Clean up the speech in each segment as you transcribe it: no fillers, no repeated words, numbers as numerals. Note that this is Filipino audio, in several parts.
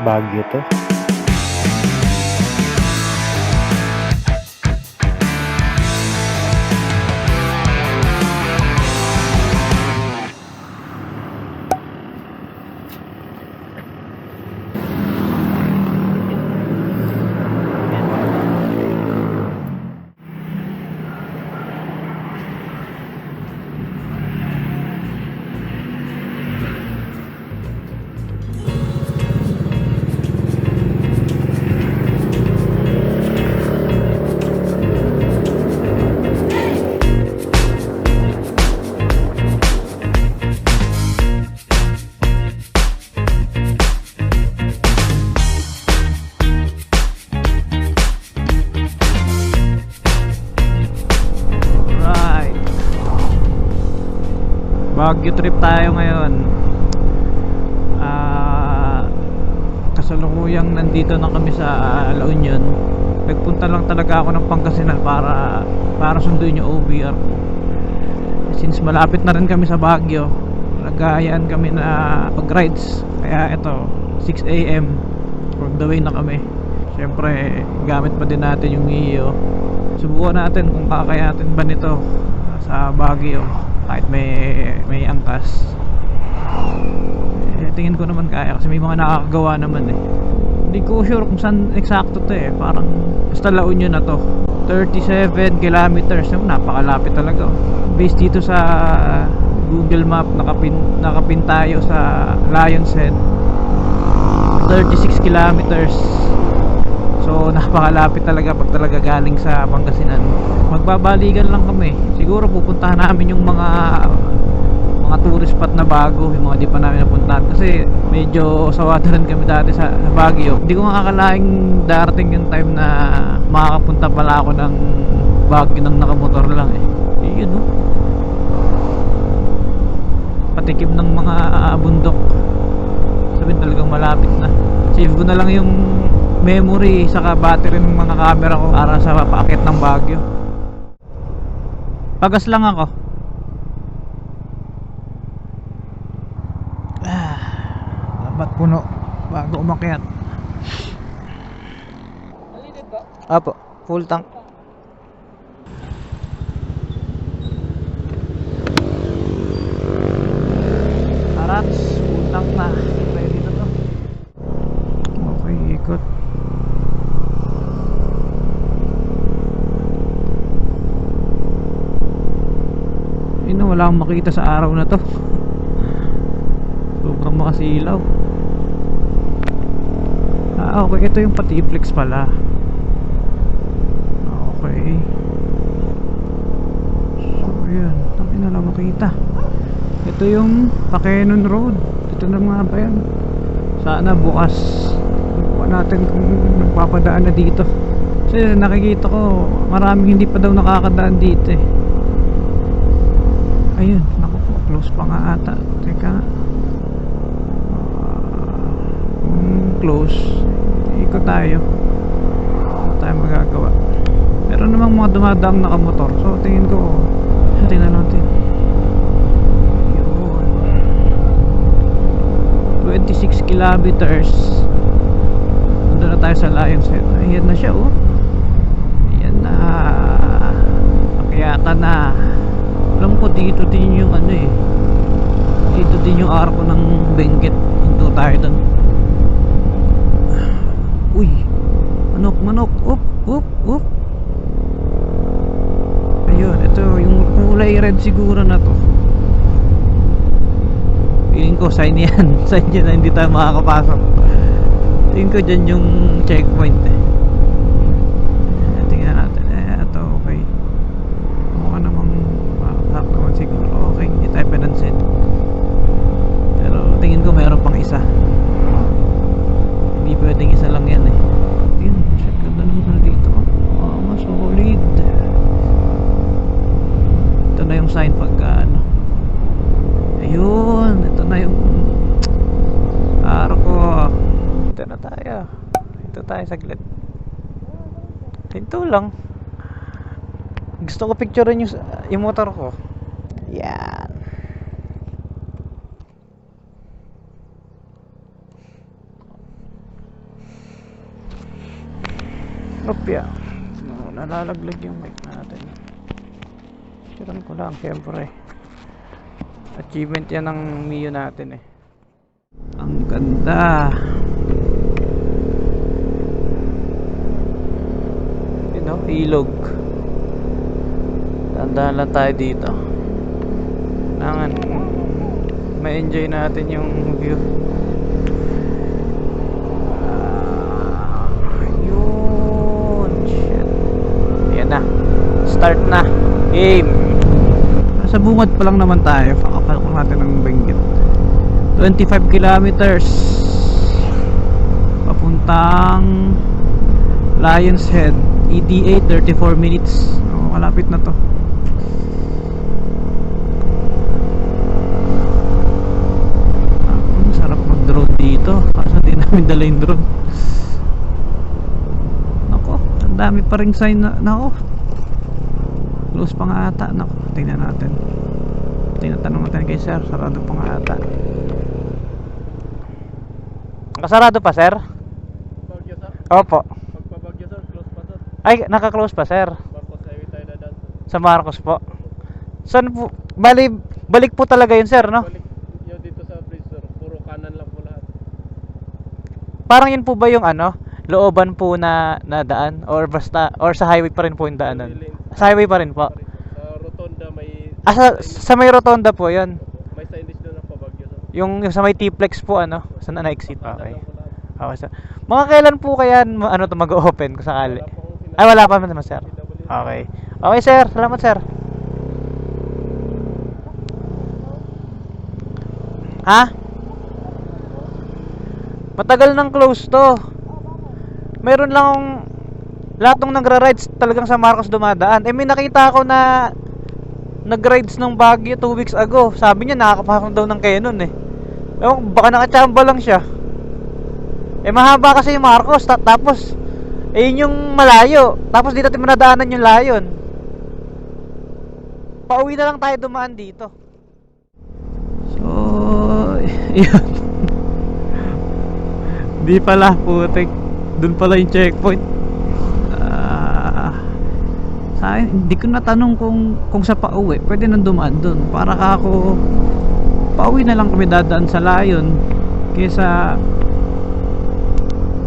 Baguio to. Baguio trip tayo ngayon. Kasalukuyang nandito na kami sa La Union. Nagpunta lang talaga ako ng Pangasinan para sunduin yung OBR. Since malapit na rin kami sa Baguio, nagayaan kami na pag-rides. Kaya ito, 6 AM on the way na kami. Siyempre, gamit pa din natin yung Mio. Subukan natin kung kakayatin ba nito sa Baguio kahit may angkas. Tingin ko naman kaya kasi may mga nakakagawa naman eh. Hindi ko sure kung saan eksakto to eh. Parang basta La Union na to. 37 kilometers, napakalapit talaga. Based dito sa Google Map, nakapin tayo sa Lion's Head, 36 kilometers. So napakalapit talaga pag talaga galing sa Pangasinan. Magbabalikan lang kami. Siguro pupuntahan namin yung mga tourist spot na bago, yung mga di pa namin napuntahan kasi medyo sawata rin kami dati sa Baguio. Hindi ko makakalaing darating yung time na makakapunta pala ako ng Baguio ng nakamotor lang eh. Yun no, patikim ng mga bundok. Sabihin talagang malapit na. Save ko na lang yung memory saka battery ng mga camera ko para sa paakit ng Baguio. Pagas lang ako. Dapat puno bago umakyat. Apo, full tank. Arats, full tank na. Ready na to. Okay, ikot. Wala akong makita sa araw na to. Sobrang makasilaw. Okay, ito yung Patiplex pala. Okay. So yan, tayo na lang makita. Ito yung Pakenon Road. Ito na nga ba yan? Sana bukas bukan natin kung nagpapadaan na dito. Kasi nakikita ko maraming hindi pa daw nakakadaan dito eh. Ayun, naku po, close pa nga ata. Teka, close. Ikot tayo. Ano tayo magagawa? Meron namang mga dumadaang nakamotor. So tingin ko, tingnan natin. Yun, 26 kilometers. Nandun na tayo sa Lion's Head. Ayan na siya oh. Ayan na. Pakyata na. Alam ko dito din yung ano eh, dito din yung arko ng Benguet. Hinto tayo dun. Uy, manok, up. Ayun, ito yung kulay red siguro na to. Feeling ko sign yan. Sign yan na hindi tayo makakapasok. Tingin ko dyan yung checkpoint eh. Tingnan natin. Ito okay. Mukha namang makakap naman siguro. Okay, hindi tayo pinansin. Pero tingin ko meron pang isa. Hindi pwedeng isa lang yan eh. Yun, check ganda naman dito. Mas solid. Ito na yung sign pagka ano. Ayun, ito na yung arko. Ito na tayo. Ito tayo saglit. Ito lang. Gusto ko picturean yung motor ko. Yan. Opya. Nalalaglag yung mic natin. Tiran ko lang, syempre. Achievement yan ng Mio natin eh. Ang ganda. You know, ilog. Tandaan lang tayo dito. Kailangan ma-enjoy natin yung view. Yun. Shit. Ayan na. Start na. Game. Nasa bungad pa lang naman tayo. Pakapalak natin ng Benguet. 25 kilometers papuntang Lions Head. ETA 34 minutes. Malapit na to. Sarap mag-drone dito. Kaso di namin dala yung drone. Nako, ang dami pa ring sign na. Nako, close pa nga ata. Nako, tingnan natin. Tinatanong natin kay sir. Sarado pa nga ata. Nakasarado pa sir? Bagyo sir? Opo. Pagpabagyo sir, close pa sir. Ay, naka-close pa sir. Marcos Highway tayo dadaan sir. Sa Marcos po. Saan po? Balik po talaga yun sir, no? Balik yun dito sa bridge sir, puro kanan lang po lahat. Parang yun po ba yung ano, looban po na daan? Or basta, or sa highway pa rin po yung daanan? Sa highway pa rin po. Sa rotonda may... Sa may rotonda po yun. May signage doon ng pabagyo sir. Yung sa may T-Plex po ano, saan na exit pa. Okay. Kanan lang po lahat. Okay sir. Mga kailan po kaya ano to mag-open kung sakali? Wala pa akong sinabi. Ay wala pa naman sir. PW. Okay. Okay sir, salamat sir. Ha? Matagal nang close to. Meron lang akong lahat ng nagra-rides talagang sa Marcos dumadaan. Eh may nakita ako na nag-rides ng Baguio 2 weeks ago. Sabi niya nakakapasok daw ng Canon eh. Ewan, baka nakachamba lang siya. Eh mahaba kasi yung Marcos tapos eh yun yung malayo. Tapos dito natin manadaanan yung Lion. Pauwi na lang tayo dumaan dito. So yun. Di pala putik. Doon pala yung checkpoint. Sa akin, hindi ko natanong kung sa pauwi pwede nang dumaan doon. Para ako pauwi na lang kami dadaan sa Lion kaysa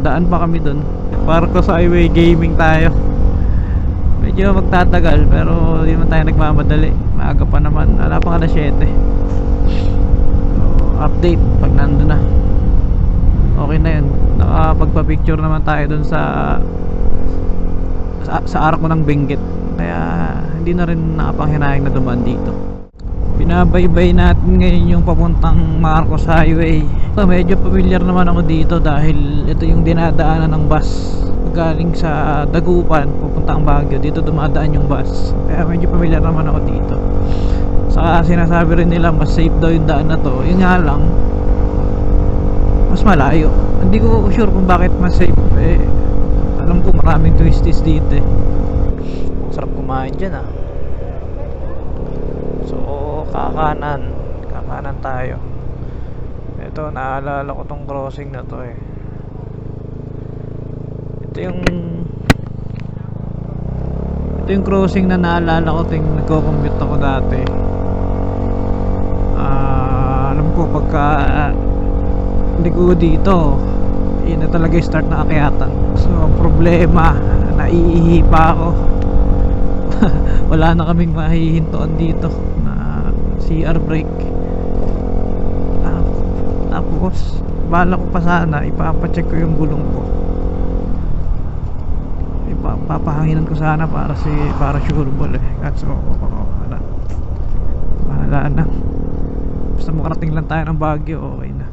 daan pa kami doon. Marcos Highway Gaming tayo. Medyo magtatagal pero hindi man tayo nagmamadali. Maaga pa naman. Wala pa alas 7. So, update pag nandun na. Okay na yun. Nakapagpa-picture naman tayo doon sa arko ng Benguet. Kaya hindi na rin nakapanghinayang na dumaan dito. Binabaybay natin ngayon yung papuntang Marcos Highway. Medyo familiar naman ako dito dahil ito yung dinadaanan ng bus galing sa Dagupan papuntang Baguio. Dito dumadaan yung bus. Kaya medyo familiar naman ako dito. Saka sinasabi rin nila mas safe daw yung daan na to. Yun nga lang, mas malayo. Hindi ko sure kung bakit mas safe. Eh, alam ko maraming twisties dito eh. Sarap kumain dyan ah. So kakanan tayo. Ito naalala ko tong crossing na to eh. Ito yung crossing na naalala ko ting nagko-commute ako dati. Alam ko pagka ligo dito yun na talaga yung start na akyatan. So ang problema naiihi pa ako. Wala na kaming mahihintuan dito na CR break. Tapos bala ko pa sana ipapacheck ko yung gulong ko. Papahanginan ko sana para sure ball eh. Kaso bahala na. Basta makarating lang tayo ng Baguio, okay na.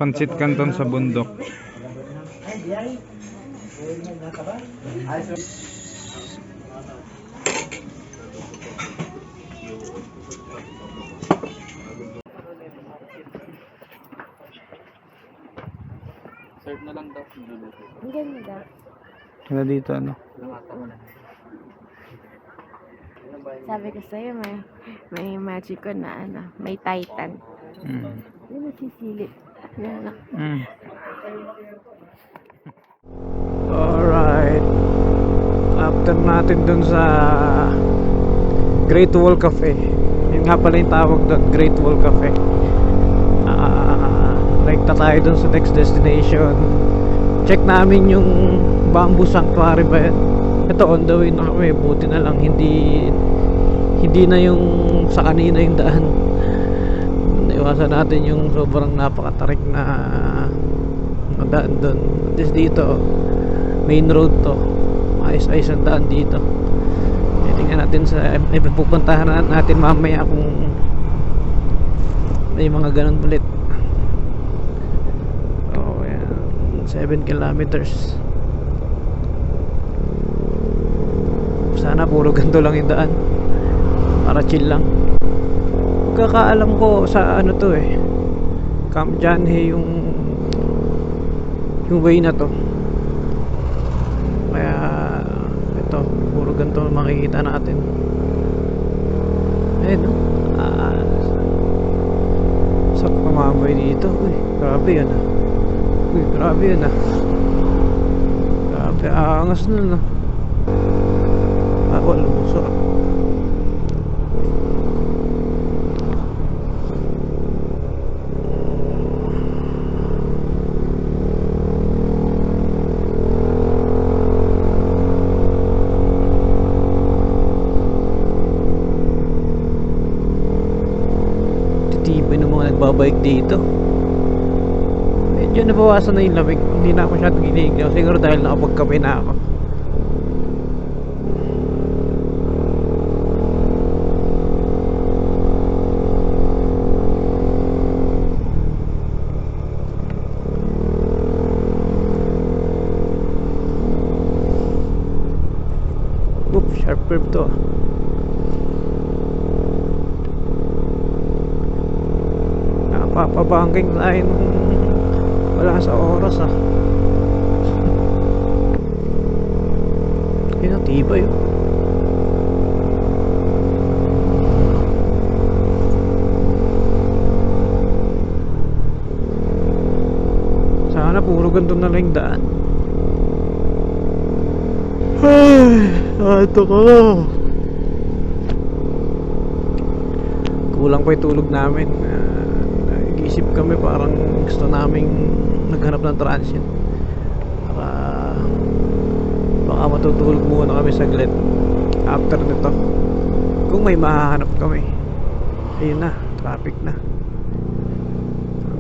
Pansit Canton sa bundok. Serve na lang daw. Ang ganda. Ano dito ano? Sabi ko sa'yo, may magic na ano, may titan. Yun nasisilip. Yan. Alright. After natin dun sa Great Wall Cafe. Yun nga pala yung tawag doon, Great Wall Cafe. Like na tayo dun sa next destination. Check namin yung Bamboo Sanctuary ba yan. Ito on the way na kami. Buti na lang hindi na yung sa kanina yung daan. Naiwasan natin yung sobrang napakatarik na daan doon. At least dito main road to, ayos-ayos ang daan dito. Tingnan natin sa pupuntahan natin mamaya kung may mga ganun ulit. Oh yan, 7 kilometers. Sana puro ganito lang yung daan para chill lang. Pagkakaalam ko sa ano to Camp Janhe yung way na to. Kaya ito puro ganito makikita natin. Ayun no. Sak pamamoy dito. Uy, grabe yan Uy, grabe yan Grabe, angas na ako lumusok. Titibay ng mga nagbabike dito. Medyo nabawasan na yung lamig. Hindi na ako masyadong ginigaw. Siguro dahil nakapagkape na ako. Sharp curve to napapabangking tayo wala sa oras yun ang tibay sana puro ganito na lang yung daan. Ato ko. Kulang pa yung tulog namin. Nag-iisip kami parang gusto naming naghanap ng transient. Baka matutulog muna kami saglit after nito. Kung may mahahanap kami. Ayun na, traffic na.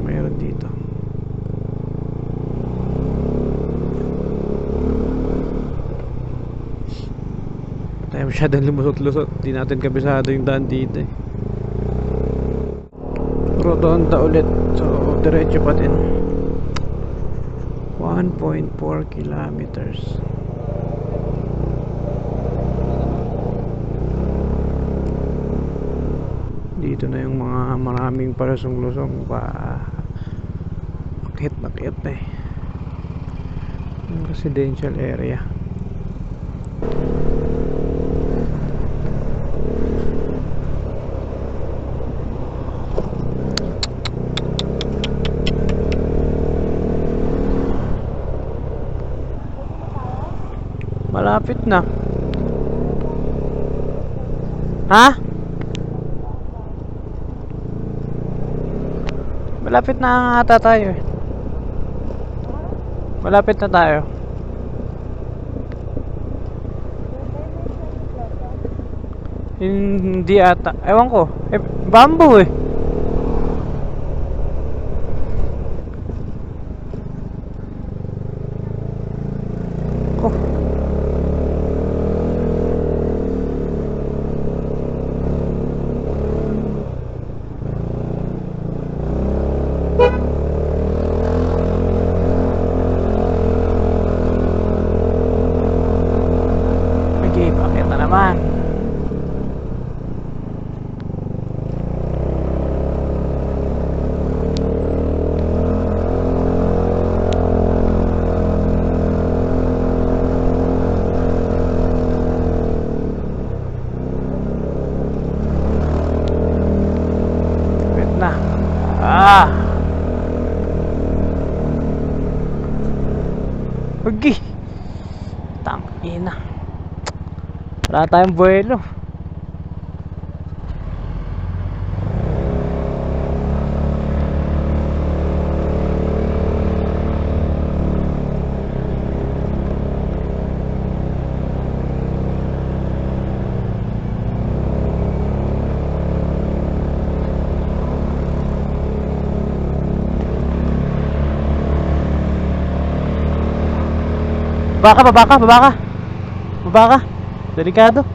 Mayroon dito. Tayo masyadong lumusot-lusot. Di natin kabisado yung daan dito Rotonda ulit. So diretso pa din 1.4 kilometers. Dito na yung mga maraming palusong-lusong pa akit yung residential area. Malapit na. Ha? Malapit na ata tayo Malapit na tayo. Hindi ata. Ewan ko. Bamboo Pagi. Tangina. Wala tayong buwelo. Baba ka. Delikado.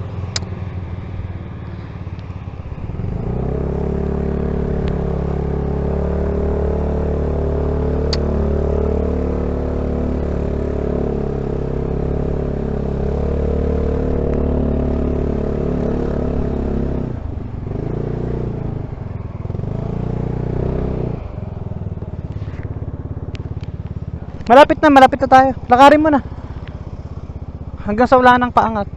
Malapit na tayo. Lakarin mo na. Hanggang sa wala nang paangat.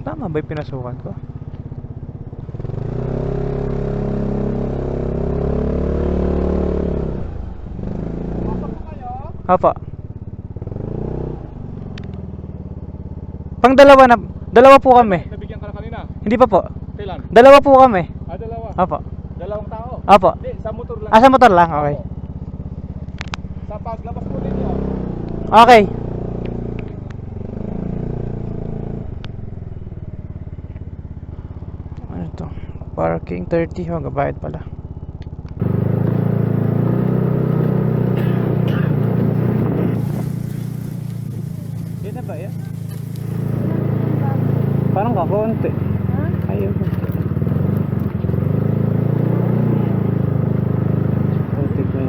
Tama ba yung pinasukan ko? Apa? Pang dalawa po kami. Nabigyan ka na kanina? Hindi pa po. Kailan? Dalawa po kami. Dalawa. Apa? Dalawang tao? Apa? Hindi, sa motor lang. Sa motor lang, okay. Sa paglabas mo ninyo. Okay. Ano to? Parking 30, magabayad pala. Yan na ba yan? Parang kakaunti. Ha? Ayaw ko.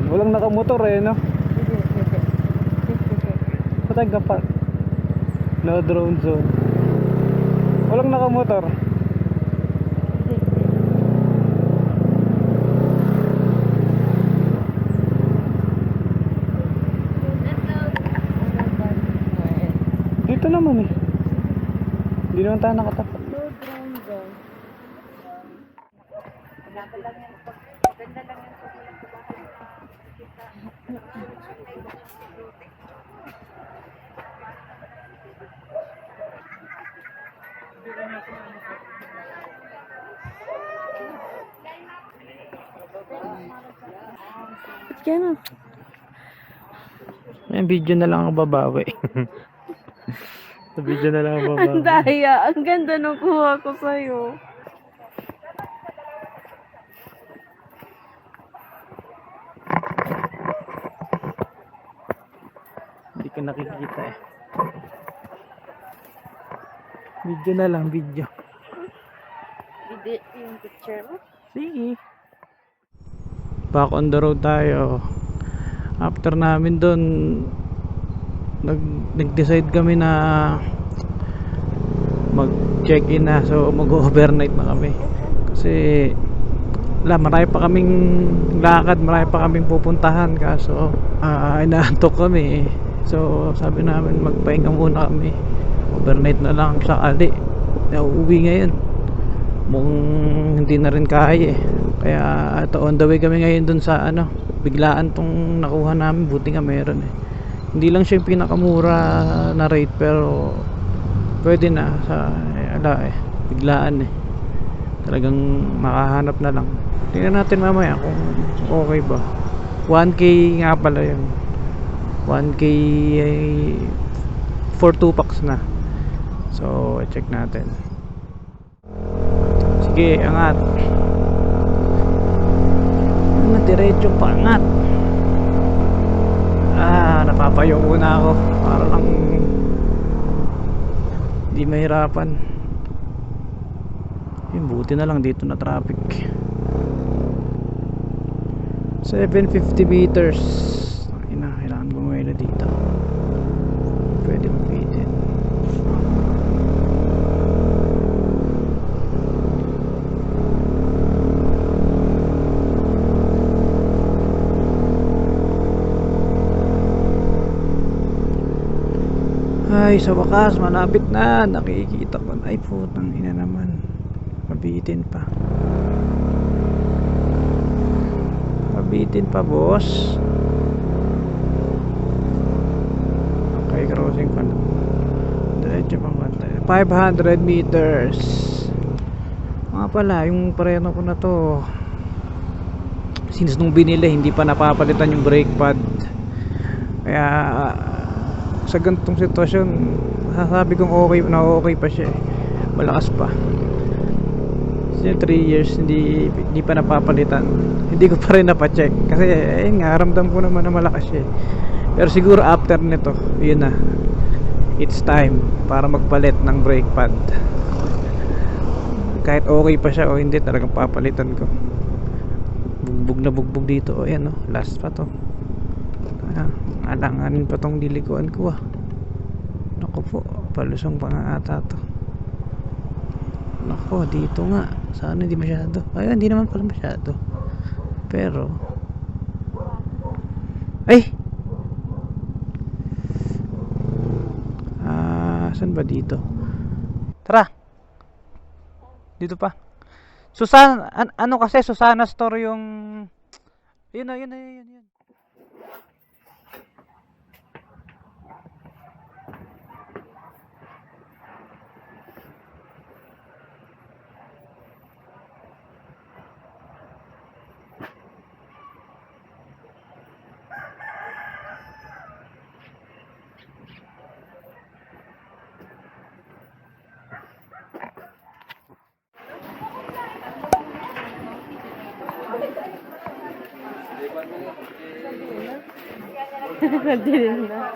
Walang nakamotor eh, no? Patay ka park. No drone zone. Walang nakamotor. Dito naman eh. Hindi naman tayo nakatapat. No drone zone. Kaya May video na lang ako babawi. Sa video na lang ako babawi. ang daya. Ang ganda nung kuha ko sa'yo. Hindi ko nakikita eh. Video na lang, video. Hindi yung picture mo. Sige. Back on the road tayo. After namin doon, nag-decide kami na mag-check-in na. So mag-overnight na kami. Kasi marami pa kaming lakad, marami pa kaming pupuntahan. Kaso inaantok kami. So sabi namin magpahinga muna kami. Overnight na lang sakali. Nauuwi ngayon. Mukhang hindi na rin kaya eh. Kaya ito, on the way kami ngayon dun sa biglaan tong nakuha namin. Buti nga meron eh. Hindi lang siya yung pinakamura na rate, pero pwede na sa biglaan eh. Talagang makahanap na lang. Tingnan natin mamaya kung okay ba. 1K nga pala yun. 1K for 2 packs na. So check natin. Sige, angat. Diretso pa, angat. Napapayo muna ako para lang di mahirapan. Buti na lang dito na traffic. 750 meters. Kailangan bumuelo dito. Pwede Ay, sa wakas, malapit na. Nakikita ko na. Ay, putang ina naman. Mabitin pa. Mabitin pa, boss. Okay, crossing pa na. Diretso pang bantay. 500 meters. Nga pala, yung preno ko na to, since nung binili, hindi pa napapalitan yung brake pad. Kaya sa ganitong sitwasyon, sasabi kong okay pa siya eh. Malakas pa. Kasi 3 years hindi pa napapalitan. Hindi ko pa rin napacheck kasi nga ramdam ko naman na malakas siya eh. Pero siguro after nito, yun na, it's time para magpalit ng brake pad. Kahit okay pa siya o hindi, talagang papalitan ko. Bugbog na bugbog dito. O yan o, last pa to. Alanganin pa tong dilikuan ko ah. Naku po, palusong pa nga ata to. Naku, dito nga. Sana hindi masyado. Ayun, hindi naman pala masyado. Pero ay! Saan ba dito? Tara! Dito pa. Ano kasi Susana Store yung yun. Dilim na.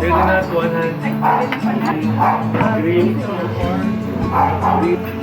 Here's another 100. Green.